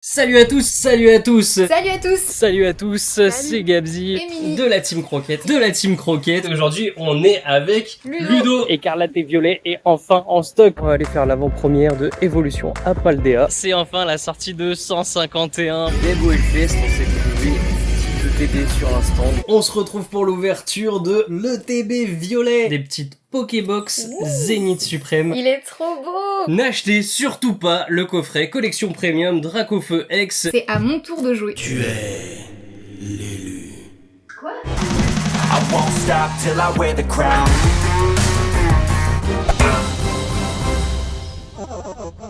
Salut à tous, salut à tous. Salut à tous. Salut à tous, c'est Gabzy Émilie. de la Team Croquette. Aujourd'hui, on est avec Ludo. Écarlate et Violet est enfin en stock. On va aller faire l'avant-première de Evolution à Paldea. C'est enfin la sortie de 151 Debo Hellfest. On s'est trouvé l'ETB sur l'instant. On se retrouve pour l'ouverture de l'ETB Violet. Des petites Pokébox Zénith Suprême. Il est trop beau. N'achetez surtout pas le coffret collection premium Dracofeu X. C'est à mon tour de jouer. Tu es l'élu. Quoi? I won't stop till I wear the crown.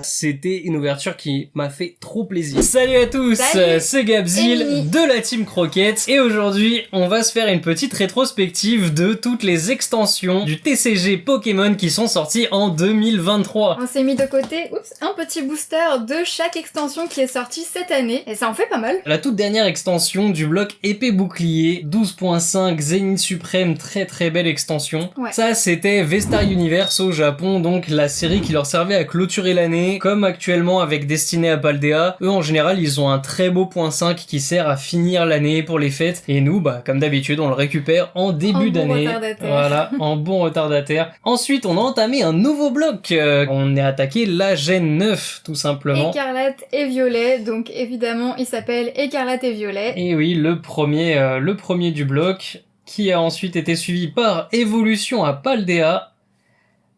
C'était une ouverture qui m'a fait trop plaisir. Salut à tous, Salut. c'est Gabzil Émilie. de la Team Croquette et aujourd'hui on va se faire une petite rétrospective de toutes les extensions du TCG Pokémon qui sont sorties en 2023. On s'est mis de côté un petit booster de chaque extension qui est sortie cette année. Et ça en fait pas mal. La toute dernière extension du bloc épée bouclier 12.5 Zénith Suprême, très belle extension. Ouais. Ça c'était Vestar Universe au Japon, donc la série qui leur servait à clôturer l'année, comme actuellement avec Destiné à Paldea. Eux en général ils ont un très beau point 5 qui sert à finir l'année pour les fêtes, et nous bah comme d'habitude on le récupère en début d'année. Voilà, en bon retardataire. Ensuite on a entamé un nouveau bloc, on est attaqué la Gen 9 tout simplement. Écarlate et Violet, donc évidemment il s'appelle Écarlate et Violet. Et oui, le premier du bloc, qui a ensuite été suivi par Evolution à Paldea,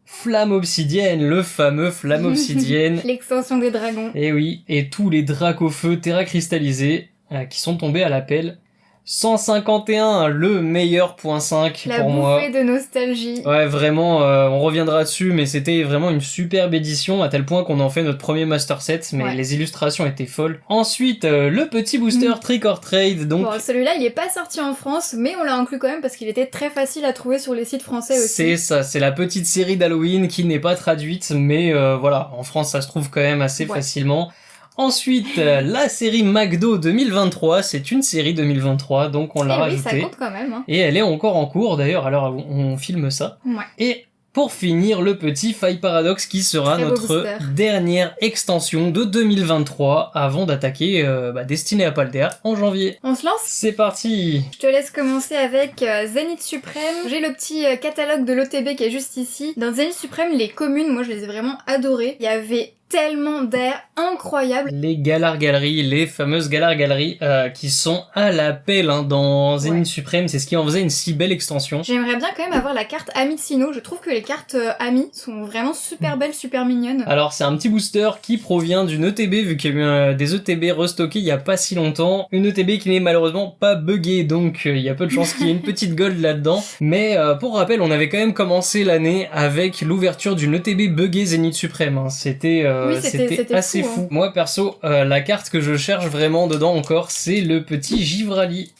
Flamme Obsidienne, le fameux Flamme Obsidienne. L'extension des dragons. Et oui, et tous les Dracofeu Terra cristallisés qui sont tombés à l'appel. 151, le meilleur point 5 La pour moi. bouffée de nostalgie. Ouais, vraiment, on reviendra dessus, mais c'était vraiment une superbe édition, à tel point qu'on en fait notre premier master set, mais Ouais. les illustrations étaient folles. Ensuite, le petit booster Trick or Trade, donc... Bon, celui-là il est pas sorti en France, mais on l'a inclus quand même parce qu'il était très facile à trouver sur les sites français aussi. C'est ça, c'est la petite série d'Halloween qui n'est pas traduite, mais voilà, en France ça se trouve quand même assez Ouais. facilement. Ensuite, la série McDo 2023, c'est une série 2023, donc on l'a Et oui, ça rajoutée. compte quand même. Hein. Et elle est encore en cours d'ailleurs, alors on filme ça. Ouais. Et pour finir, le petit Faille Paradox qui sera Très beau notre booster. dernière extension de 2023 avant d'attaquer Destiné à Paldea en janvier. On se lance? C'est parti! Je te laisse commencer avec Zénith Suprême. J'ai le petit catalogue de l'OTB qui est juste ici. Dans Zénith Suprême, les communes, moi je les ai vraiment adorées. Il y avait tellement d'air incroyable. Les Galar Galeries, les fameuses Galar Galeries qui sont à l'appel dans Zénith Ouais. Suprême, c'est ce qui en faisait une si belle extension. J'aimerais bien quand même avoir la carte Ami de Sinnoh. Je trouve que les cartes Ami sont vraiment super belles, super mignonnes. Alors c'est un petit booster qui provient d'une ETB, vu qu'il y a eu des ETB restockés il y a pas si longtemps. Une ETB qui n'est malheureusement pas buggée, donc il y a peu de chances qu'il y ait une petite gold là-dedans. Mais pour rappel, on avait quand même commencé l'année avec l'ouverture d'une ETB buggée Zénith Suprême. Hein. C'était Oui, c'était assez fou, fou. Moi perso, la carte que je cherche vraiment dedans encore, c'est le petit Givrali.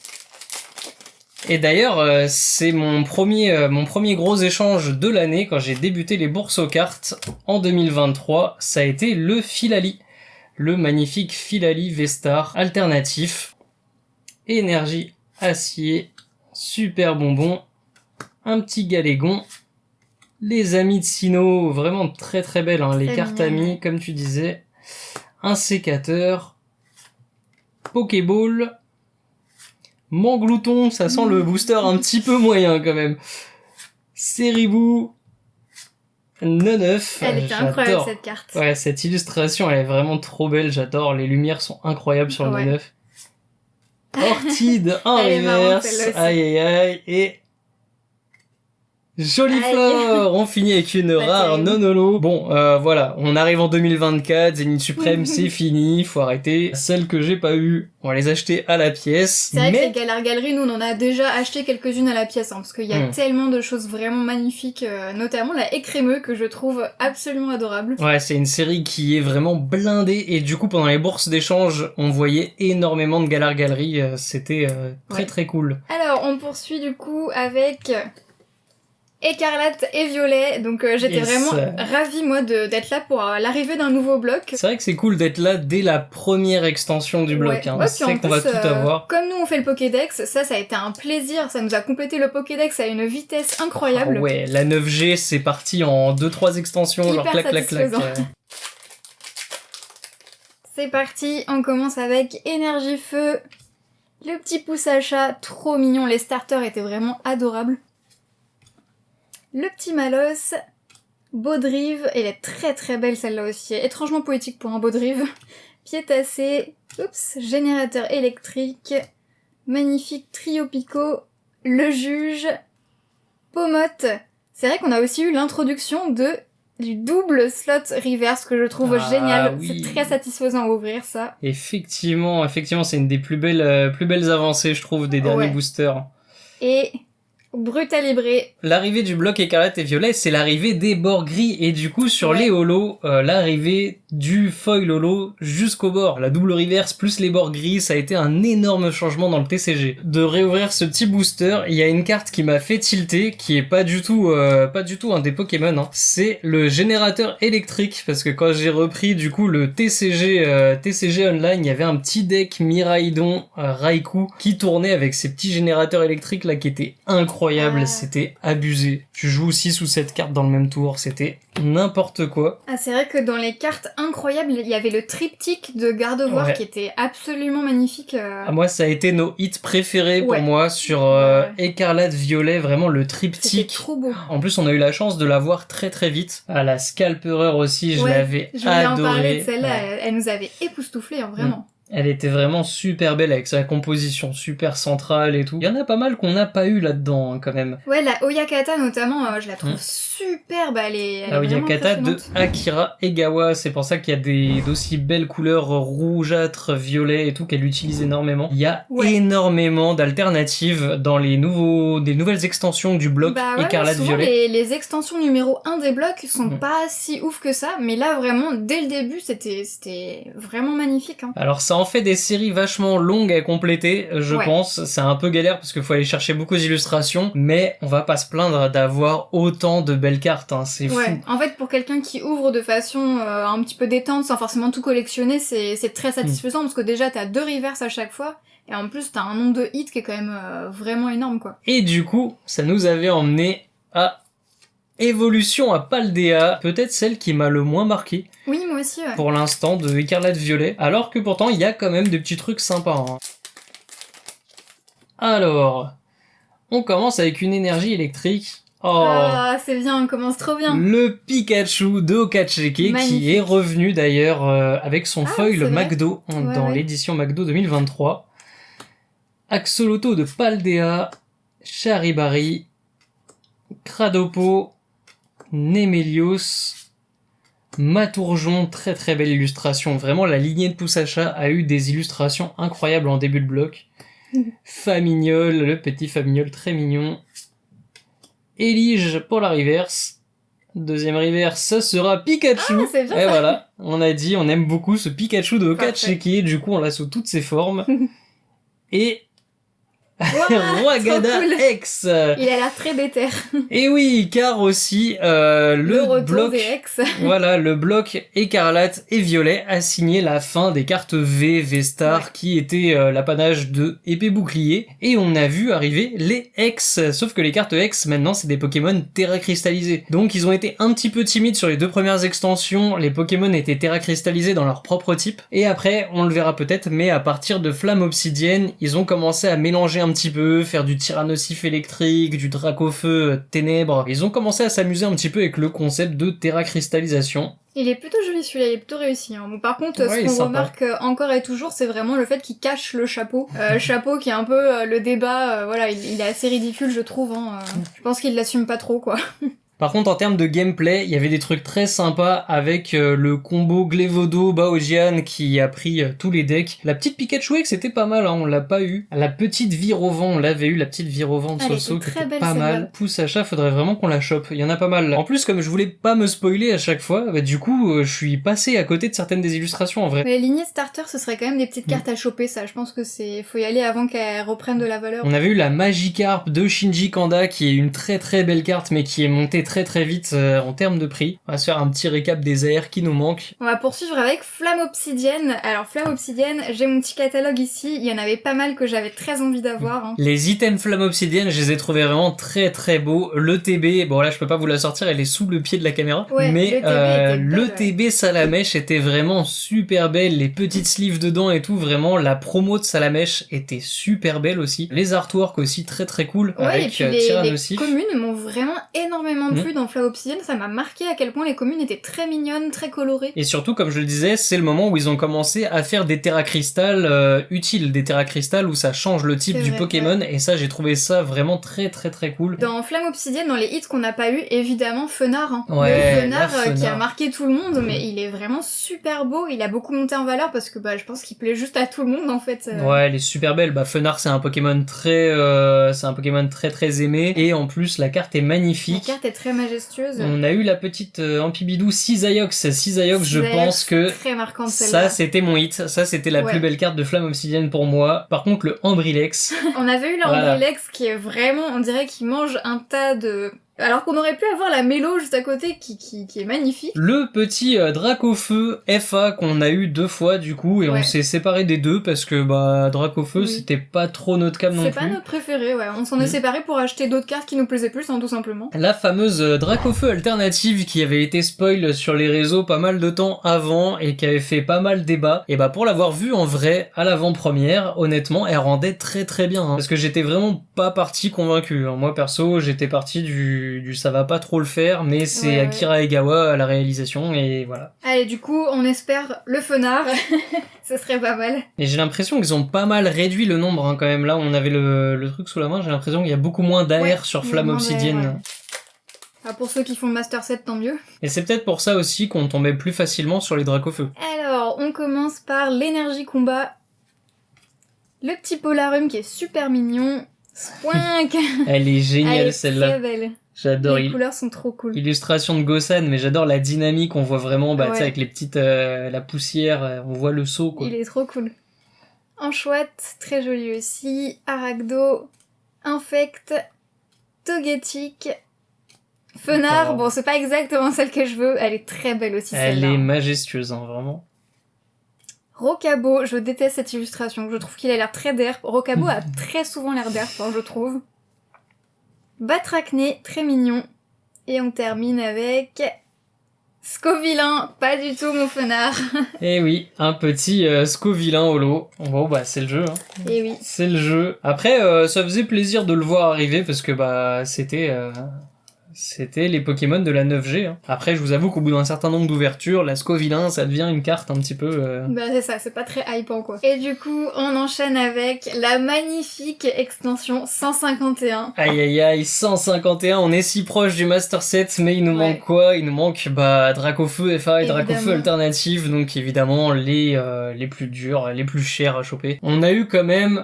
Et d'ailleurs, c'est mon premier gros échange de l'année quand j'ai débuté les bourses aux cartes en 2023. Ça a été le Filali, le magnifique Filali Vestar alternatif. Énergie, acier, super bonbon, un petit galégon. Les amis de Sinnoh, vraiment très belles, hein, les Très cartes mignon. amis, comme tu disais. Un sécateur, Pokéball, Manglouton, ça sent le booster un petit peu moyen quand même. Seribou, Neneuf. Elle était incroyable j'adore. cette carte. Ouais, cette illustration, elle est vraiment trop belle, j'adore. Les lumières sont incroyables sur le Ouais. Neneuf. Orchide en Elle est marrante, reverse, celle-là aussi. aïe, et... Jolie Aïe. fleur. On finit avec une Pas rare terrible. non-holo. Bon, voilà, on arrive en 2024, Zénith Suprême, c'est fini, faut arrêter. Celles que j'ai pas eues, on va les acheter à la pièce. C'est vrai que les Mais Galar Galeries, nous on en a déjà acheté quelques-unes à la pièce, hein, parce qu'il y a Mm. tellement de choses vraiment magnifiques, notamment la écrémeux que je trouve absolument adorable. ouais, c'est une série qui est vraiment blindée, et du coup, pendant les bourses d'échange, on voyait énormément de Galar Galeries, c'était Ouais. très cool. Alors, on poursuit du coup avec Écarlate et Violet, donc j'étais Yes. vraiment ravie moi d'être là pour l'arrivée d'un nouveau bloc. C'est vrai que c'est cool d'être là dès la première extension du bloc, Ouais. hein. Ouais, On puis en sait qu'on va plus, tout avoir. Comme nous on fait le Pokédex, ça a été un plaisir, ça nous a complété le Pokédex à une vitesse incroyable. Ah ouais, la 9G, c'est parti en 2-3 extensions, genre Hyper clac clac clac. satisfaisant. C'est parti, on commence avec Énergie Feu. Le petit pouce à chat, trop mignon, les starters étaient vraiment adorables. Le petit Malos, Baudrive, elle est très très belle celle-là aussi, étrangement poétique pour un Baudrive. Piétassé, oups, générateur électrique, magnifique Trio Pico, le juge, Pomote. C'est vrai qu'on a aussi eu l'introduction du double slot reverse que je trouve génial. Oui. C'est très satisfaisant à ouvrir ça. Effectivement, c'est une des plus belles avancées, je trouve, des derniers boosters. Et Brutalibré. L'arrivée du bloc écarlate et violet, c'est l'arrivée des bords gris, et du coup, sur les holos, l'arrivée du foil holo jusqu'au bord. La double reverse plus les bords gris, ça a été un énorme changement dans le TCG. De réouvrir ce petit booster, il y a une carte qui m'a fait tilter, qui est pas du tout un des Pokémon, hein. C'est le générateur électrique, parce que quand j'ai repris, du coup, le TCG online, il y avait un petit deck Miraidon Raikou qui tournait avec ces petits générateurs électriques là qui étaient incroyables. C'était abusé. Tu joues 6 ou 7 cartes dans le même tour, c'était n'importe quoi. Ah, c'est vrai que dans les cartes incroyables, il y avait le triptyque de Gardevoir qui était absolument magnifique. Moi, ça a été nos hits préférés pour moi sur Écarlate Violet, vraiment le triptyque. C'était trop beau. En plus, on a eu la chance de la voir très très vite. À la Scalperer aussi, je l'avais adorée. Je voulais en parler de celle-là, elle nous avait époustouflés, hein, vraiment. Elle était vraiment super belle avec sa composition super centrale et tout. Il y en a pas mal qu'on n'a pas eu là-dedans, hein, quand même. Ouais, la Oyakata notamment, je la trouve superbe, elle est la Oyakata de impressionnante. Akira Egawa, c'est pour ça qu'il y a d'aussi belles couleurs rougeâtres, violet et tout qu'elle utilise énormément. Il y a énormément d'alternatives dans des nouvelles extensions du bloc Écarlate Violet. Les extensions numéro 1 des blocs sont pas si ouf que ça, mais là vraiment, dès le début, c'était vraiment magnifique. Hein. Alors ça en fait des séries vachement longues à compléter, je pense. C'est un peu galère parce qu'il faut aller chercher beaucoup d'illustrations, mais on va pas se plaindre d'avoir autant de belles cartes, hein. C'est fou. En fait, pour quelqu'un qui ouvre de façon un petit peu détente, sans forcément tout collectionner, c'est très satisfaisant parce que déjà t'as 2 reverse à chaque fois, et en plus t'as un nombre de hits qui est quand même vraiment énorme, quoi. Et du coup, ça nous avait emmené à Évolution à Paldea, peut-être celle qui m'a le moins marqué. Oui, moi aussi, pour l'instant, de Écarlate Violet, alors que pourtant, il y a quand même des petits trucs sympas, hein. Alors, on commence avec une énergie électrique. Oh, ah, c'est bien, on commence trop bien. Le Pikachu de Okacheke, qui est revenu d'ailleurs avec son foil McDo dans l'édition McDo 2023. Axolotl de Paldea, Charibari, Cradopo, Nemelios, Matourjon, très très belle illustration. Vraiment, la lignée de Poussacha a eu des illustrations incroyables en début de bloc. Famignol, le petit Famignol très mignon. Elige pour la reverse. Deuxième reverse, ça sera Pikachu. Ah, c'est bien, et voilà, on a dit, on aime beaucoup ce Pikachu de Okacheke. Du coup, on l'a sous toutes ses formes. Et Roagada cool. X. Il a l'air très déter. Et oui, car aussi le bloc des X. voilà, le bloc écarlate et violet a signé la fin des cartes V-Star qui étaient l'apanage de épée bouclier, et on a vu arriver les X, sauf que les cartes X maintenant c'est des Pokémon terra cristallisés. Donc ils ont été un petit peu timides sur les 2 premières extensions, les Pokémon étaient terra cristallisés dans leur propre type, et après on le verra peut-être, mais à partir de Flamme Obsidienne, ils ont commencé à mélanger un petit peu, faire du Tyrannosif électrique, du Dracofeu ténèbres. Ils ont commencé à s'amuser un petit peu avec le concept de terra cristallisation. Il est plutôt joli celui-là, il est plutôt réussi. Hein. Bon, par contre, ce qu'on remarque encore et toujours, c'est vraiment le fait qu'il cache le chapeau. Chapeau qui est un peu le débat, voilà, il est assez ridicule je trouve. Hein. Je pense qu'il l'assume pas trop, quoi. Par contre, en termes de gameplay, il y avait des trucs très sympas avec le combo Glevodo-Baojian qui a pris tous les decks. La petite Pikachu X, c'était pas mal, hein, on l'a pas eu. La petite Virovent, on l'avait eu, la petite Virovent de Soso, qui était pas mal. Poussacha, faudrait vraiment qu'on la chope, il y en a pas mal. En plus, comme je voulais pas me spoiler à chaque fois, bah, du coup, je suis passé à côté de certaines des illustrations en vrai. Mais les lignées starter, ce serait quand même des petites cartes à choper, ça. Je pense que faut y aller avant qu'elles reprennent de la valeur. On avait eu la Magikarp de Shinji Kanda, qui est une très très belle carte, mais qui est montée aller très très vite en termes de prix. On va se faire un petit récap des AR qui nous manquent. On va poursuivre avec Flamme Obsidienne. Alors Flamme Obsidienne, j'ai mon petit catalogue ici, il y en avait pas mal que j'avais très envie d'avoir. Hein. Les items Flamme Obsidienne, je les ai trouvés vraiment très très beaux. Le TB, bon là je peux pas vous la sortir, elle est sous le pied de la caméra. Ouais, mais le TB Salamèche était vraiment super belle. Les petites sleeves dedans et tout, vraiment la promo de Salamèche était super belle aussi. Les artworks aussi très très cool. Ouais, avec et puis les Tyrannosif. communes m'ont vraiment énormément plu dans Flamme Obsidienne. Ça m'a marqué à quel point les communes étaient très mignonnes, très colorées. Et surtout, comme je le disais, c'est le moment où ils ont commencé à faire des Terra Crystal utiles, des Terra Crystal où ça change le type C'est du vrai, Pokémon, ouais. et ça j'ai trouvé ça vraiment très très très cool. Dans Flamme Obsidienne, dans les hits qu'on n'a pas eu, évidemment Fenard. Hein. Ouais, le Fenard, la qui a Fenard. marqué tout le monde, mais il est vraiment super beau. Il a beaucoup monté en valeur parce que je pense qu'il plaît juste à tout le monde en fait. Ouais, elle est super belle. Bah, Fenard, c'est un Pokémon très très aimé, et en plus la carte est La magnifique. carte est très majestueuse. On a eu la petite Ampibidou Cisaiox, je pense que très marquante celle-là. ça c'était mon hit, ça c'était la Ouais. plus belle carte de Flamme Obsidienne pour moi. Par contre le Ambrilex, On avait eu l'Ambrilex qui est vraiment, on dirait qu'il mange un tas de... Alors qu'on aurait pu avoir la Mélo juste à côté qui est magnifique. le petit Dracofeu FA qu'on a eu 2 fois du coup, et Ouais. on s'est séparé des deux parce que Dracofeu Oui. c'était pas trop notre cam non C'est plus. pas notre préféré, ouais. On s'en est séparés pour acheter d'autres cartes qui nous plaisaient plus, hein, tout simplement. La fameuse Dracofeu alternative qui avait été spoil sur les réseaux pas mal de temps avant et qui avait fait pas mal débat, et pour l'avoir vue en vrai à l'avant-première, honnêtement elle rendait très très bien, hein. Parce que j'étais vraiment pas parti convaincu, hein. Moi perso j'étais parti du ça va pas trop le faire, mais c'est Ouais, Akira Egawa à la réalisation, et voilà. Allez, du coup, on espère le Fenard. Ce serait pas mal. Et j'ai l'impression qu'ils ont pas mal réduit le nombre, hein, quand même. Là on avait le truc sous la main, j'ai l'impression qu'il y a beaucoup moins d'AR Ouais, sur il y a Flamme moins Obsidienne. d'AR, ouais. Ah, pour ceux qui font le Master 7, tant mieux. Et c'est peut-être pour ça aussi qu'on tombait plus facilement sur les Dracofeu. Alors, on commence par l'énergie combat. Le petit Polarum qui est super mignon. Spoink. Elle est Elle géniale est celle-là. très belle. J'adore. Les couleurs sont trop cool. Illustration de Gosan, mais j'adore la dynamique, on voit vraiment, tu sais, Ouais. avec les petites, la poussière, on voit le saut, quoi. Il est trop cool. Enchouette, très joli aussi. Arachdo, Infect, Togetic, Fenard. Oh. Bon, c'est pas exactement celle que je veux. Elle est très belle aussi, Elle celle-là. est majestueuse, hein, vraiment. Rocabo, je déteste cette illustration. Je trouve qu'il a l'air très derp. Rocabo a très souvent l'air derp, hein, je trouve. Batracné, très mignon. Et on termine avec... Scovillain, pas du tout mon Fenard. Et oui, un petit Scovillain holo. Bon, c'est le jeu, hein. Et oui. C'est le jeu. Après, ça faisait plaisir de le voir arriver, parce que, c'était les Pokémon de la 9G, hein. Après, je vous avoue qu'au bout d'un certain nombre d'ouvertures, la Scovillain, ça devient une carte un petit peu... C'est ça, c'est pas très hypant quoi. Et du coup, on enchaîne avec la magnifique extension 151. Aïe aïe aïe, 151, on est si proche du Master 7, mais il nous Ouais. manque quoi? Il nous manque Dracofeu FA et Évidemment. Dracofeu alternative, donc évidemment les plus durs, les plus chers à choper. On a eu quand même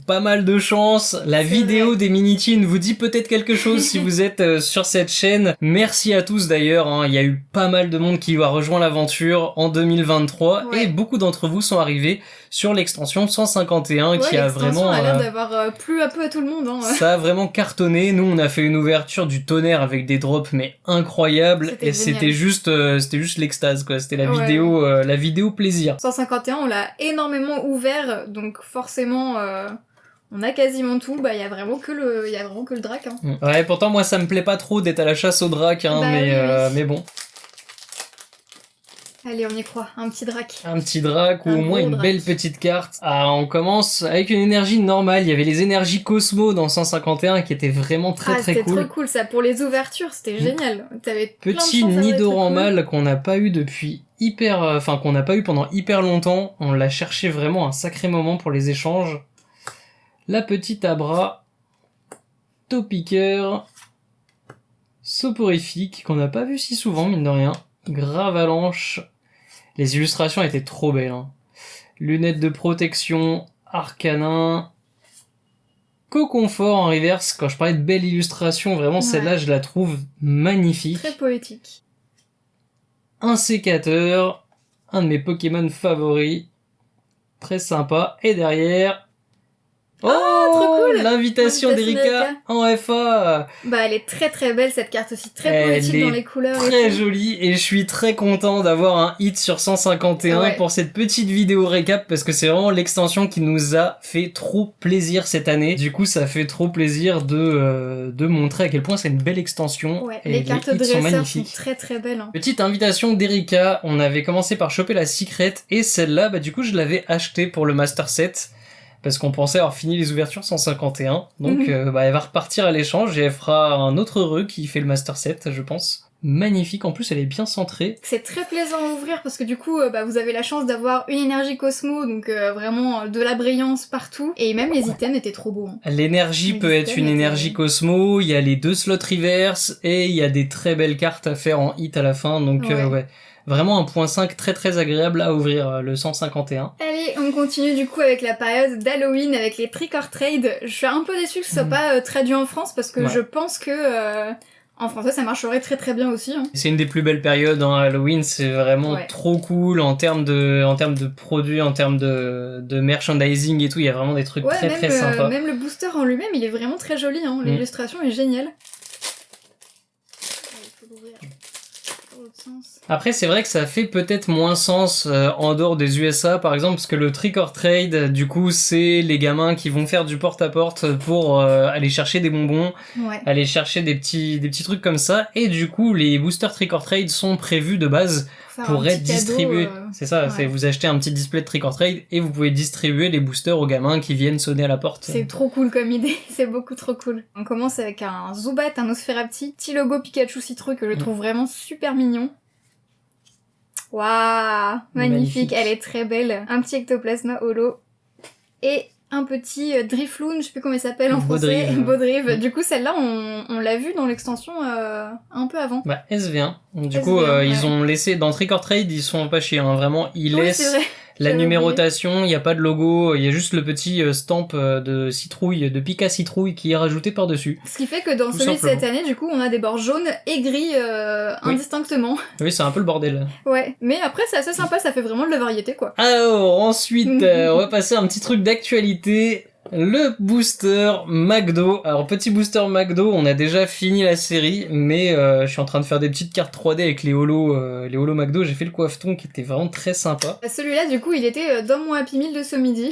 pas mal de chance. La C'est vidéo vrai. des Minitines vous dit peut-être quelque chose si vous êtes sur cette chaîne. Merci à tous d'ailleurs, hein. Il y a eu pas mal de monde qui a rejoint l'aventure en 2023, Ouais. et beaucoup d'entre vous sont arrivés sur l'extension 151 Ouais, qui a l'extension vraiment... a l'air d'avoir plu un peu à tout le monde. Hein. Ça a vraiment cartonné. Nous, on a fait une ouverture du tonnerre avec des drops mais incroyables, C'était et génial. c'était juste l'extase, quoi. C'était la Ouais. vidéo plaisir. 151, on l'a énormément ouvert, donc forcément, on a quasiment tout. Il y a vraiment que le drac. Hein. Ouais, pourtant moi ça me plaît pas trop d'être à la chasse au drac, hein, Bah mais oui. mais bon, Allez, on y croit, un petit drac. un petit drac ou Un au moins gros une drac. belle petite carte. Ah, on commence avec une énergie normale. Il y avait les énergies Cosmo dans 151 qui étaient vraiment très C'était cool. trop cool ça, pour les ouvertures, c'était génial. T'avais plein de Petit chances d'avoir des trucs Nidoranmal qu'on n'a pas eu depuis qu'on n'a pas eu pendant hyper longtemps. On l'a cherché vraiment un sacré moment pour les échanges. La petite Abra, Topiqueur, Soporifique, qu'on n'a pas vu si souvent, mine de rien. Gravalanche. Les illustrations étaient trop belles, hein. Lunettes de protection, Arcanin, Coconfort en reverse. Quand je parlais de belle illustration, vraiment Ouais. celle-là je la trouve magnifique. Très poétique. Un sécateur, un de mes Pokémon favoris, très sympa. Et derrière... Oh, trop cool. L'invitation L'invitation d'Erika en FA. Bah, elle est très très belle cette carte aussi, très Elle poétique est dans les couleurs. et Très tout. jolie et je suis très content d'avoir un hit sur 151 Ouais. pour cette petite vidéo récap parce que c'est vraiment l'extension qui nous a fait trop plaisir cette année. Du coup, ça fait trop plaisir de montrer à quel point c'est une belle extension. Ouais, et les cartes hits sont dresseurs sont magnifiques. très très belles. Hein. Petite invitation d'Erika, on avait commencé par choper la Secret et celle-là, bah du coup je l'avais achetée pour le Master Set parce qu'on pensait avoir fini les ouvertures 151. Donc bah, elle va repartir à l'échange et elle fera un autre heureux qui fait le Master Set, je pense. Magnifique, en plus elle est bien centrée. C'est très plaisant à ouvrir parce que du coup, bah, vous avez la chance d'avoir une énergie Cosmo, donc vraiment de la brillance partout. Et même les items étaient trop beaux. Hein. L'énergie Mais peut les être une items énergie étaient- Cosmo, il y a les 2 slots reverse et il y a des très belles cartes à faire en hit à la fin. Donc Ouais. ouais, vraiment un point 5 très très agréable à ouvrir le 151. Allez, on continue du coup avec la période d'Halloween avec les Trick or Trade. Je suis un peu déçue que ce soit pas traduit en France parce que Ouais. je pense que en français ça marcherait très très bien aussi. Hein. C'est une des plus belles périodes en Halloween, c'est vraiment Ouais. trop cool en termes de produits, en termes de merchandising et tout, il y a vraiment des trucs Ouais, très très sympas. même le booster en lui-même, il est vraiment très joli. Hein. L'illustration est géniale. Il faut l'ouvrir dans l'autre sens. Après, c'est vrai que ça fait peut-être moins sens en dehors des USA, par exemple, parce que le Trick or Trade, du coup, c'est les gamins qui vont faire du porte-à-porte pour aller chercher des bonbons, Ouais. aller chercher des petits trucs comme ça, et du coup, les boosters Trick or Trade sont prévus de base Faire pour un être petit cadeau, distribués. C'est ça, ouais. c'est vous achetez un petit display de Trick or Trade et vous pouvez distribuer les boosters aux gamins qui viennent sonner à la porte. C'est trop cool comme idée, c'est beaucoup trop cool. On commence avec un Zubat, un Nosferapti, petit logo Pikachu citrouille que je trouve vraiment super mignon. Waouh, magnifique, elle est très belle. Un petit Ectoplasma holo et un petit Drifloon, je sais plus comment il s'appelle en français, Baudrive. Baudrive. Du coup, celle-là, on l'a vue dans l'extension un peu avant. Bah, SV1. Du SV1, coup, ouais. ils ont laissé, dans Trick or Trade, ils sont pas chiés, hein. Vraiment, ils Oui, laissent c'est vrai. la J'avais numérotation, il n'y a pas de logo, il y a juste le petit stamp de citrouille, de Pika citrouille qui est rajouté par-dessus. Ce qui fait que dans Tout celui de cette simplement. année, du coup, on a des bords jaunes et gris indistinctement. Oui, c'est un peu le bordel. Ouais, mais après, c'est assez sympa, ça fait vraiment de la variété, quoi. Alors, ensuite, on va passer à un petit truc d'actualité. Le booster McDo. Alors, petit booster McDo, on a déjà fini la série, mais je suis en train de faire des petites cartes 3D avec les holos McDo. J'ai fait le coiffeton qui était vraiment très sympa. Celui-là, du coup, il était dans mon Happy Meal de ce midi.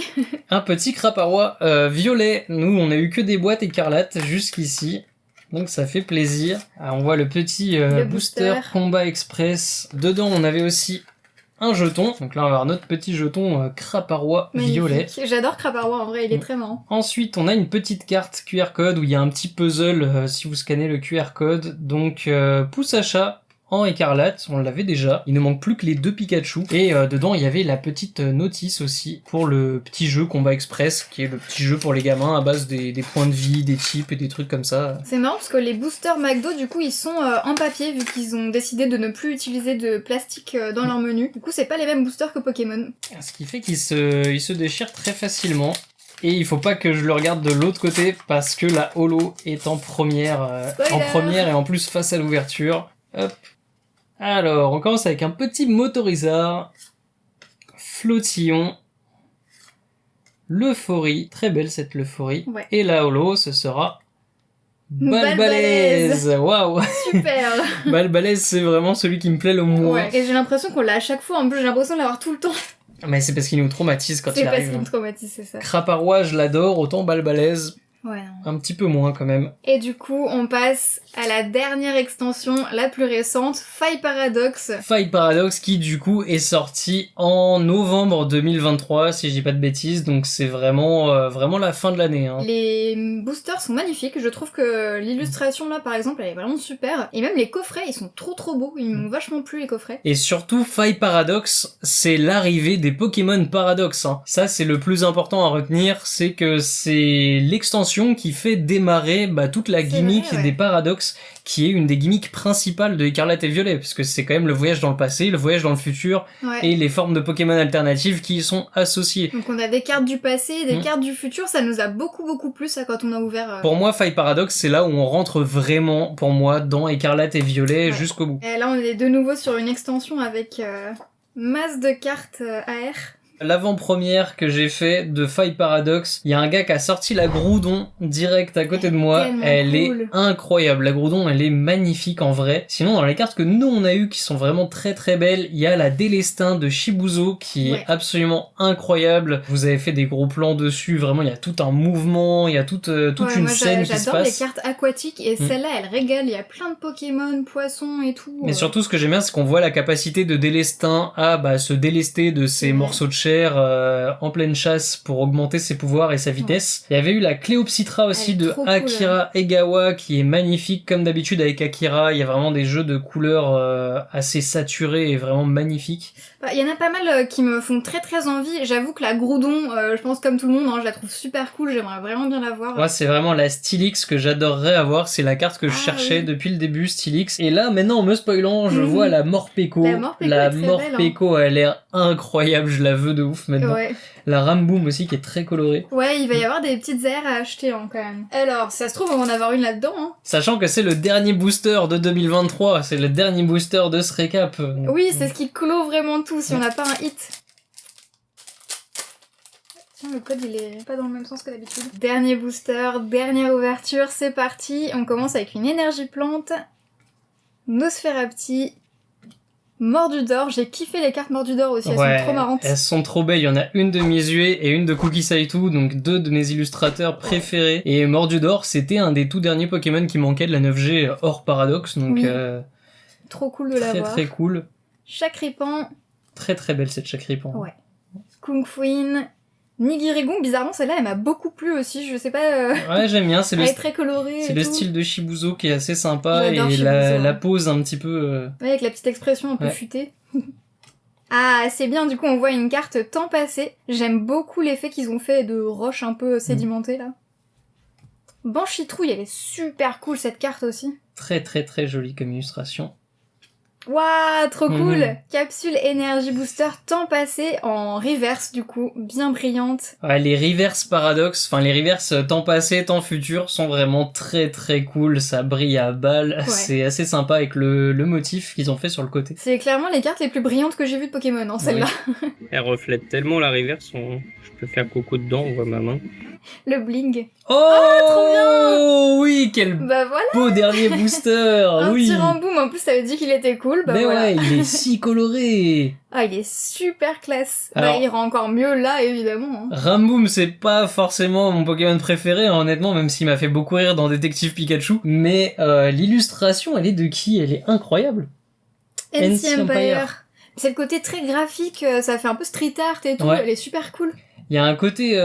Un petit craparois violet. Nous, on a eu que des boîtes écarlates jusqu'ici. Donc ça fait plaisir. Alors, on voit le petit Le booster booster. Combat Express. Dedans, on avait aussi un jeton. Donc là, on va avoir notre petit jeton craparois violet. Magnifique. J'adore Craparois, en vrai, il est très marrant. Ensuite, on a une petite carte QR code où il y a un petit puzzle si vous scannez le QR code. Donc, pouce à chat en écarlate, on l'avait déjà. Il ne manque plus que les 2 Pikachu. Et dedans, il y avait la petite notice aussi pour le petit jeu Combat Express, qui est le petit jeu pour les gamins à base des points de vie, des types et des trucs comme ça. C'est marrant parce que les boosters McDo, du coup, ils sont en papier vu qu'ils ont décidé de ne plus utiliser de plastique dans leur menu. Du coup, c'est pas les mêmes boosters que Pokémon. Ce qui fait qu'il se déchire très facilement. Et il faut pas que je le regarde de l'autre côté parce que la holo est en première et en plus face à l'ouverture. Hop. Alors, on commence avec un petit Motorizard, Flottillon, l'Euphorie, très belle cette l'Euphorie, Ouais. et la holo, ce sera Balbalaise. Balbalaise. Waouh. Super. Balbalaise, c'est vraiment celui qui me plaît le moins. Ouais. Et j'ai l'impression qu'on l'a à chaque fois. En plus, j'ai l'impression de l'avoir tout le temps. Mais c'est parce qu'il nous traumatise quand C'est il parce arrive. qu'il me traumatise, c'est ça. Craparois, je l'adore, autant Balbalaise, Ouais. un petit peu moins quand même. Et du coup, on passe à la dernière extension, la plus récente, Faille Paradox. Faille Paradox qui du coup est sorti en novembre 2023 si je dis pas de bêtises, donc c'est vraiment vraiment la fin de l'année. Hein. Les boosters sont magnifiques, je trouve que l'illustration là par exemple elle est vraiment super. Et même les coffrets ils sont trop beaux, ils m'ont vachement plu les coffrets. Et surtout Faille Paradox, c'est l'arrivée des Pokémon Paradox. Hein. Ça c'est le plus important à retenir, c'est que c'est l'extension qui fait démarrer toute la C'est gimmick vrai, ouais. des Paradox, qui est une des gimmicks principales de Écarlate et Violet, parce que c'est quand même le voyage dans le passé, le voyage dans le futur, Ouais. et les formes de Pokémon alternatives qui y sont associées. Donc on a des cartes du passé, des cartes du futur, ça nous a beaucoup plu ça quand on a ouvert. Pour moi, Faille Paradox, c'est là où on rentre vraiment, pour moi, dans Écarlate et Violet Ouais. jusqu'au bout. Et là on est de nouveau sur une extension avec masse de cartes AR. L'avant-première que j'ai fait de Five Paradox, il y a un gars qui a sorti la Groudon direct à côté de moi. Tellement Elle cool. est incroyable. La Groudon, elle est magnifique en vrai. Sinon, dans les cartes que nous on a eues qui sont vraiment très très belles, il y a la Délestin de Shibuzo qui est absolument incroyable. Vous avez fait des gros plans dessus. Vraiment, il y a tout un mouvement, il y a toute une moi, scène qui se j'adore les passe. cartes aquatiques et celle-là, elle régale. Il y a plein de Pokémon, poissons et tout. Mais surtout, ce que j'aime bien, c'est qu'on voit la capacité de Délestin à se délester de ses morceaux de chair en pleine chasse pour augmenter ses pouvoirs et sa vitesse. Il y avait eu la Cléopsitra aussi Elle est de trop Akira Egawa qui est magnifique comme d'habitude avec Akira. Il y a vraiment des jeux de couleurs assez saturés et vraiment magnifiques. Il y en a pas mal qui me font très très envie. J'avoue que la Groudon, je pense comme tout le monde, hein, je la trouve super cool. J'aimerais vraiment bien la voir. Moi, c'est vraiment la Stylix que j'adorerais avoir. C'est la carte que je Ah, cherchais oui. depuis le début, Stylix. Et là, maintenant, en me spoilant, je vois la Morpeko. La Morpeko est très belle, Morpeko a l'air incroyable. Je la veux de ouf maintenant. Ouais. La Ramboom aussi qui est très colorée. Ouais, il va y avoir des petites aires à acheter hein, quand même. Alors, si ça se trouve, on va en avoir une là-dedans. Hein. Sachant que c'est le dernier booster de 2023, c'est le dernier booster de ce récap. Oui, c'est ce qui clôt vraiment tout si on n'a pas un hit. Tiens, le code il est pas dans le même sens que d'habitude. Dernier booster, dernière ouverture, c'est parti. On commence avec une énergie plante, Nosferapti, Mordudor. J'ai kiffé les cartes Mordudor aussi, elles sont trop marrantes. Elles sont trop belles, il y en a une de Mizué et une de Cookie Saitu, donc deux de mes illustrateurs préférés. Et Mordudor, c'était un des tout derniers Pokémon qui manquait de la 9G hors Paradox, donc Oui. Trop cool de très l'avoir. très cool. Chakripan, Très très belle cette Chakripan. Ouais. Kungfuin, Nigirigon. Bizarrement, celle-là, elle m'a beaucoup plu aussi. Je sais pas. Ouais, j'aime bien, c'est Elle le, est très colorée. c'est et le tout. style de Shibuzo qui est assez sympa J'adore et Shibuzo, la hein. pose un petit peu... Ouais, avec la petite expression un peu Ouais. futée. Ah, c'est bien, du coup, on voit une carte temps passé. J'aime beaucoup l'effet qu'ils ont fait de roche un peu sédimentée, là. Banchitrouille, elle est super cool, cette carte aussi. Très très très jolie comme illustration. Waouh, trop cool. Mhm. Capsule Energy Booster temps passé en reverse, du coup, bien brillante. Ouais, les reverse paradox, enfin les reverse temps passé, temps futur sont vraiment très très cool, ça brille à balles, c'est assez sympa avec le motif qu'ils ont fait sur le côté. C'est clairement les cartes les plus brillantes que j'ai vues de Pokémon, hein, celle-là. Elle reflète tellement la reverse, je peux faire coco dedans, on voit ma main. Le bling. Oh, trop bien. Oui, quel Bah voilà, beau dernier booster, un oui. petit remboum, en plus ça veut dire qu'il était cool, bah Mais voilà. ouais, il est si coloré. Ah, il est super classe. Alors- Bah, il rend encore mieux là, évidemment. Hein. Ramboom, c'est pas forcément mon Pokémon préféré, hein, honnêtement, même s'il m'a fait beaucoup rire dans Détective Pikachu. Mais l'illustration, elle est de qui? Elle est incroyable. NC NC Empire. Empire. C'est le côté très graphique, ça fait un peu street art et tout, Ouais. elle est super cool. Il y a un côté,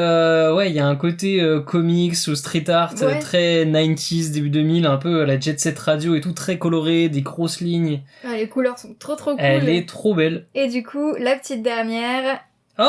comics ou street art Ouais. très 90s, début 2000, un peu la Jet Set Radio et tout, très coloré, des grosses lignes. Ah, les couleurs sont trop trop cool. Elle est trop belle. Et du coup, la petite dernière. Oh,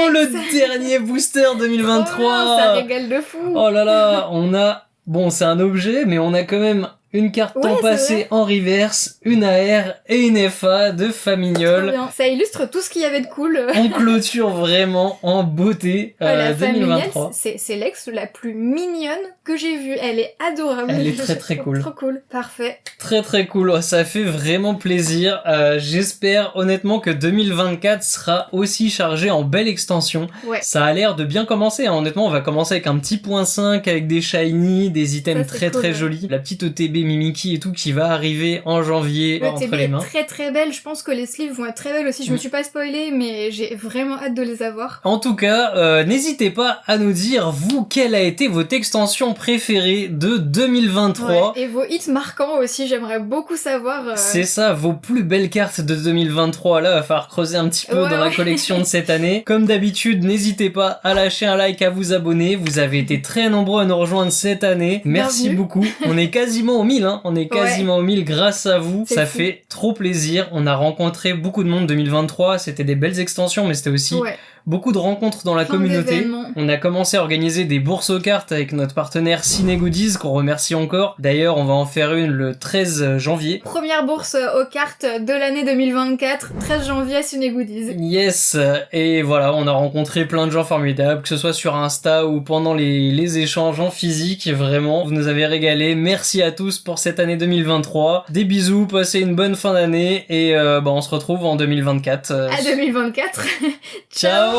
une le ex. dernier booster Trop bien, ça 2023. régale de fou. Oh là là, on a, bon, c'est un objet, mais on a quand même une carte Ouais, temps c'est passé vrai. en reverse, une AR et une FA de Trop Famignol. bien. Ça illustre tout ce qu'il y avait de cool. On clôture vraiment en beauté La familiale, 2023. c'est l'ex la plus mignonne que j'ai vue. Elle est adorable. Elle est très, très cool. Trop cool. Parfait. Très très cool, oh, ça fait vraiment plaisir. J'espère honnêtement que 2024 sera aussi chargé en belle extension. Ouais. Ça a l'air de bien commencer, hein. Honnêtement on va commencer avec un petit point 5 avec des shiny, des items Ça, c'est très cool, très ouais. jolis. La petite ETB Mimiki et tout qui va arriver en janvier Le entre TB les est mains. très très belle. Je pense que les sleeves vont être très belles aussi. Je me suis pas spoilée, mais j'ai vraiment hâte de les avoir. En tout cas, n'hésitez pas à nous dire, vous, quelle a été votre extension préférée de 2023. Ouais. Et vos hits marquants aussi, j'aimerais beaucoup savoir. C'est ça, vos plus belles cartes de 2023. Là, va falloir creuser un petit peu Ouais, dans la ouais. collection de cette année. Comme d'habitude, n'hésitez pas à lâcher un like, à vous abonner. Vous avez été très nombreux à nous rejoindre cette année. Merci Bienvenue. beaucoup. On est quasiment aux 1000, hein. On est quasiment aux 1000 grâce à vous. C'est Ça fou. fait trop plaisir. On a rencontré beaucoup de monde 2023. C'était des belles extensions, mais c'était aussi Ouais. beaucoup de rencontres dans la Plein communauté. d'événements. On a commencé à organiser des bourses aux cartes avec notre partenaire Ciné Goodies, qu'on remercie encore. D'ailleurs, on va en faire une le 13 janvier. Première bourse aux cartes de l'année 2024, 13 janvier à Ciné Goodies. Yes, et voilà, on a rencontré plein de gens formidables, que ce soit sur Insta ou pendant les échanges en physique. Vraiment, vous nous avez régalé. Merci à tous pour cette année 2023. Des bisous, passez une bonne fin d'année et on se retrouve en 2024. À 2024. Ciao.